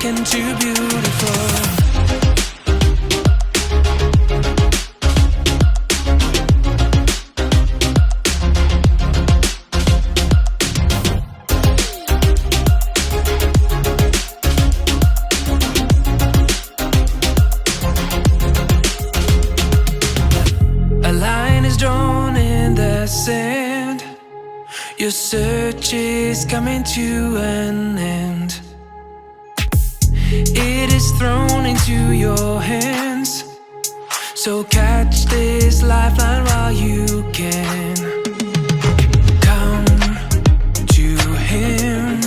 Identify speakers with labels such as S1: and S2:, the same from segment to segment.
S1: broken to beautiful. Your search is coming to an end. It is thrown into your hands. So catch this lifeline while you can. Come to him.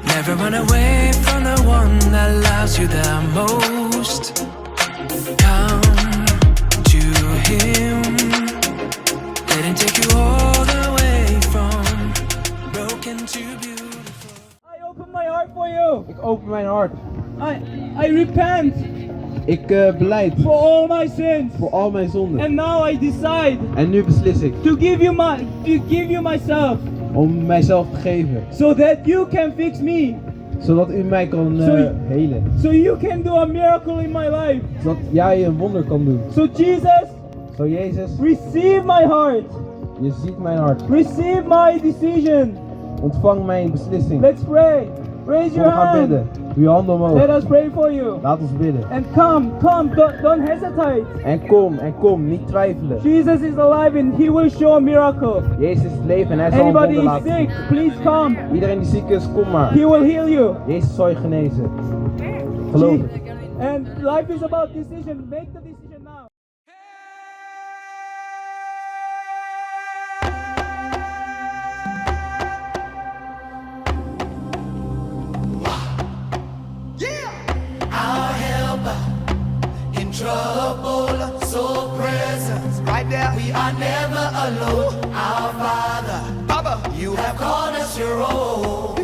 S1: Never run away from the one that loves you the most. Come to him. Let him take you all the way from broken to beautiful.
S2: I open my heart for you.
S3: Ik open mijn hart.
S2: I repent
S3: Ik belijd
S2: for all my sins.
S3: voor al mijn zonden.
S2: And now I decide
S3: En nu beslis ik
S2: to give you myself
S3: om mijzelf te geven.
S2: so that you can fix me.
S3: Zodat u mij kan helen.
S2: So you can do a miracle in my life.
S3: Zodat jij een wonder kan doen.
S2: So Jesus,
S3: Zo Jezus,
S2: receive my heart.
S3: je ziet mijn hart.
S2: Receive my decision.
S3: Ontvang mijn beslissing.
S2: Let's pray. Raise
S3: Kom,
S2: your
S3: we gaan
S2: hand.
S3: bidden. Doe je handen omhoog.
S2: Let us pray for you.
S3: Laat ons bidden.
S2: And come, don't hesitate.
S3: En kom, niet twijfelen.
S2: Jesus is alive and he will show a miracle.
S3: Jezus is het leven en hij zal een
S2: Anybody
S3: wonder
S2: is
S3: laten zien.
S2: sick, please come.
S3: Iedereen die ziek is, kom maar.
S2: He will heal you.
S3: Jezus zal je genezen. Geloof het.
S2: And life is about decision. Make the decision now.
S1: Our helper in trouble, so present right there. We are never alone. Our Father, Papa, you have called us your own.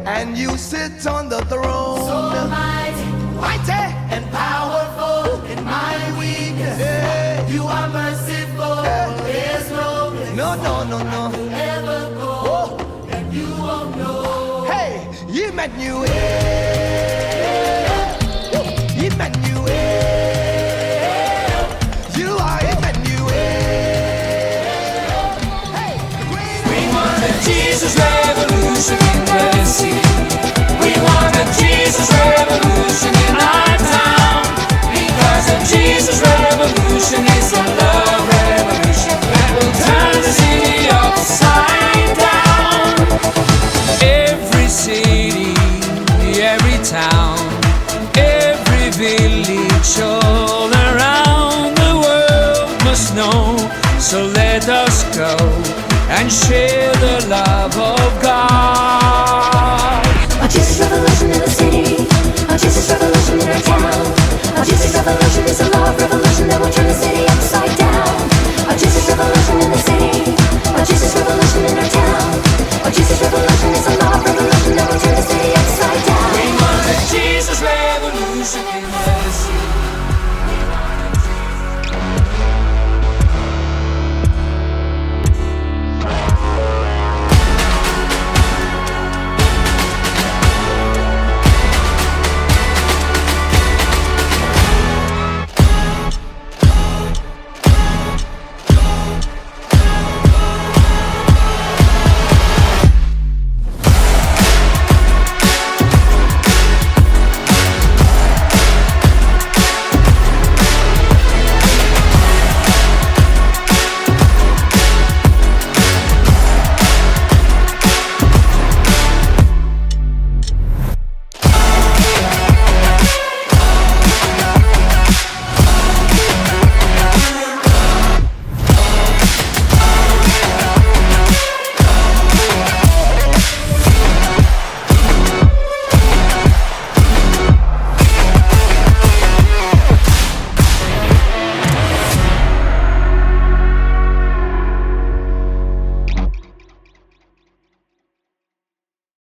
S4: And you sit on the throne.
S1: So mighty and powerful in my weakness.
S4: Yeah.
S1: You are merciful. There's no place
S4: No.
S1: ever go that you won't know.
S4: Hey, Emmanuel. Emmanuel. You are Emmanuel. Hey,
S1: We want a Jesus revolution in the city. We want a Jesus revolution in our town. Because a Jesus revolution is a love revolution that will turn the city upside down. Every city, every town, every village all around the world must know. So let us go and share the love of God.
S5: A Jesus revolution in the city, a Jesus revolution in our town. A Jesus revolution is a love revolution that will turn the city upside